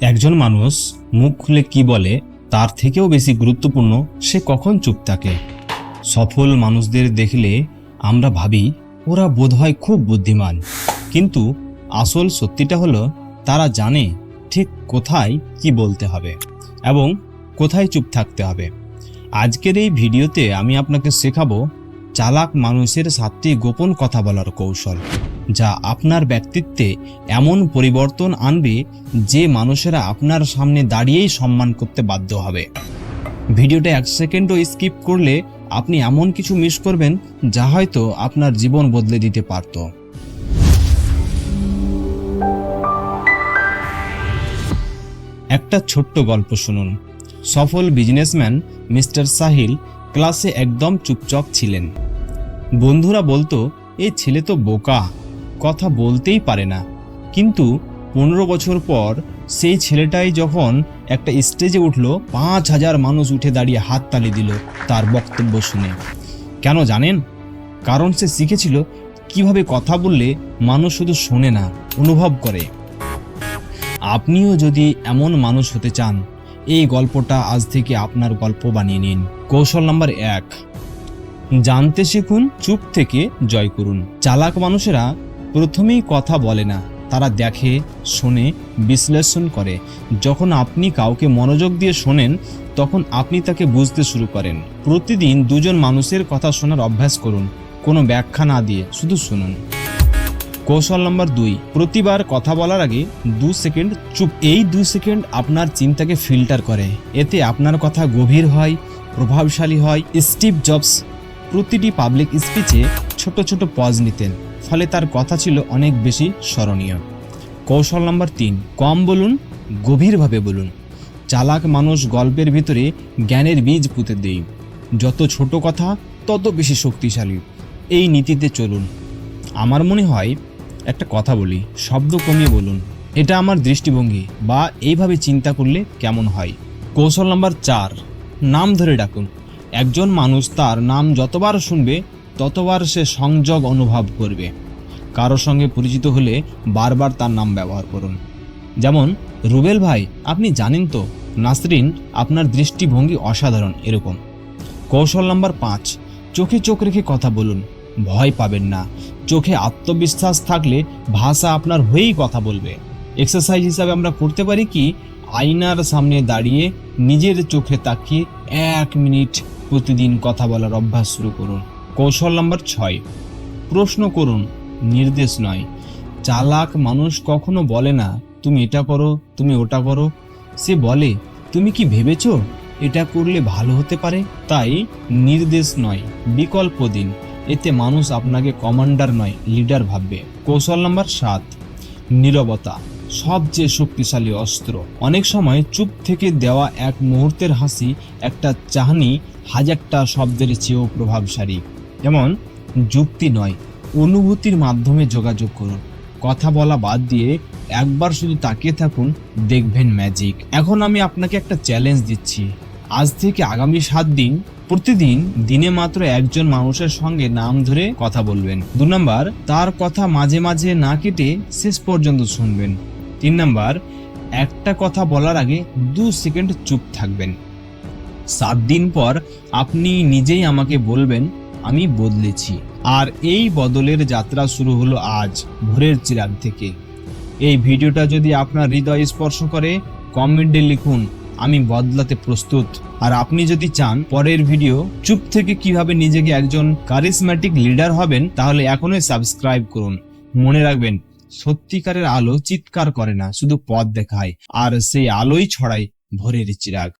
একজন মানুষ মুখ খুলে কি বলে তার থেকেও বেশি গুরুত্বপূর্ণ সে কখন চুপ থাকে। সফল মানুষদের দেখলে আমরা ভাবি ওরা বোধহয় খুব বুদ্ধিমান, কিন্তু আসল সত্যিটা হলো তারা জানে ঠিক কোথায় কি বলতে হবে এবং কোথায় চুপ থাকতে হবে। আজকের এই ভিডিওতে আমি আপনাকে শেখাবো চালাক মানুষের 7টি গোপন কথা বলার কৌশল, যা আপনার ব্যক্তিত্বে এমন পরিবর্তন আনবে যে মানুষেরা আপনার সামনে দাঁড়িয়েই সম্মান করতে বাধ্য হবে। ভিডিওটা 1 সেকেন্ডও স্কিপ করলে আপনি এমন কিছু মিস করবেন যা হয়তো আপনার জীবন বদলে দিতে পারত। একটা ছোট্ট গল্প শুনুন। সফল বিজনেসম্যান মিস্টার সাহিল ক্লাসে একদম চুপচাপ ছিলেন। বন্ধুরা বলতো এই ছেলে তো বোকা, কথা বলতেই পারে না। কিন্তু 15 বছর পর সেই ছেলেটাই যখন একটা স্টেজে উঠল, 5000 মানুষ উঠে দাঁড়িয়ে হাততালি দিল তার বক্তব্য শুনে। কেন জানেন? কারণ সে শিখেছিল কিভাবে কথা বললে মানুষ শুধু শোনে না, অনুভব করে। আপনিও যদি এমন মানুষ হতে চান, এই গল্পটা আজ থেকে আপনার গল্প বানিয়ে নিন। কৌশল নাম্বার 1, জানতে শিখুন, চুপ থেকে জয় করুন। চালাক মানুষেরা প্রথমেই কথা বলে না, তারা দেখে, শোনে, বিশ্লেষণ করে। যখন আপনি কাউকে মনোযোগ দিয়ে শোনেন, তখন আপনি তাকে বুঝতে শুরু করেন। প্রতিদিন 2 জন মানুষের কথা শোনার অভ্যাস করুন, কোনো ব্যাখ্যা না দিয়ে শুধু শুনুন। কৌশল নাম্বার 2, প্রতিবার কথা বলার আগে 2 সেকেন্ড চুপ। এই 2 সেকেন্ড আপনার চিন্তাকে ফিল্টার করে, এতে আপনার কথা গভীর হয়, প্রভাবশালী হয়। স্টিভ জবস প্রতিটি পাবলিক স্পিচে ছোট ছোট পজ নিতেন, ফলে তার কথা ছিল অনেক বেশি স্মরণীয়। কৌশল নাম্বার 3, কম বলুন, গভীরভাবে বলুন। চালাক মানুষ গল্পের ভিতরে জ্ঞানের বীজ পুঁতে দেয়। যত ছোট কথা তত বেশি শক্তিশালী। এই নীতিতে চলুন। আমার মনে হয় একটা কথা বলি, শব্দ কমিয়ে বলুন, এটা আমার দৃষ্টিভঙ্গি, বা এইভাবে চিন্তা করলে কেমন হয়। কৌশল নাম্বার 4, নাম ধরে ডাকুন। একজন মানুষ তার নাম যতবার শুনবে ততবার সে সংযোগ অনুভব করবে। কারোর সঙ্গে পরিচিত হলে বারবার তার নাম ব্যবহার করুন। যেমন, রুবেল ভাই, আপনি জানেন তো নাসরিন আপনার দৃষ্টিভঙ্গি অসাধারণ, এরকম। কৌশল নাম্বার 5, চোখে চোখ রেখে কথা বলুন। ভয় পাবেন না। চোখে আত্মবিশ্বাস থাকলে ভাষা আপনার হয়েই কথা বলবে। এক্সারসাইজ হিসাবে আমরা করতে পারি কি, আয়নার সামনে দাঁড়িয়ে নিজের চোখে তাকিয়ে 1 মিনিট প্রতিদিন কথা বলার অভ্যাস শুরু করুন। কৌশল নাম্বার 6, প্রশ্ন করুন, নির্দেশ নয়। চালাক মানুষ কখনো বলে না তুমি এটা করো, তুমি ওটা করো। সে বলে তুমি কি ভেবেছো এটা করলে ভালো হতে পারে? তাই নির্দেশ নয়, বিকল্প দিন। এতে মানুষ আপনাকে কমান্ডার নয়, লিডার ভাববে। কৌশল নাম্বার 7, নীরবতা সবচেয়ে শক্তিশালী অস্ত্র। অনেক সময় চুপ থেকে দেওয়া 1 মুহূর্তের হাসি, একটা চাহনি, 1000টা শব্দের চেয়েও প্রভাবশালী। যেমন, যুক্তি নয়, অনুভূতির মাধ্যমে যোগাযোগ করুন। কথা বলা বাদ দিয়ে একবার শুধু তাকিয়ে থাকুন, দেখবেন ম্যাজিক। এখন আমি আপনাকে একটা চ্যালেঞ্জ দিচ্ছি। আজ থেকে আগামী 7 দিন প্রতিদিন দিনে মাত্র 1 জন মানুষের সঙ্গে নাম ধরে কথা বলবেন। 2 নাম্বার, তার কথা মাঝে মাঝে না কেটে শেষ পর্যন্ত শুনবেন। 3 নাম্বার, একটা কথা বলার আগে 2 সেকেন্ড চুপ থাকবেন। 7 দিন পর আপনি নিজেই আমাকে বলবেন আমি বদলেছি। আর এই বদলের যাত্রা শুরু হলো আজ, ভোরের চিরাগ থেকে। এই ভিডিওটা যদি আপনার হৃদয় স্পর্শ করে, কমেন্টে লিখুন আমি বদলাতে প্রস্তুত। আর আপনি যদি চান পরের ভিডিও চুপ থেকে কিভাবে নিজেকে একজন কারিজম্যাটিক লিডার হবেন, তাহলে এখনই সাবস্ক্রাইব করুন। মনে রাখবেন, সত্যিকারের আলো চিৎকার করে না, শুধু পথ দেখায়, আর সেই আলোই ছড়ায় ভোরের চিরাগ।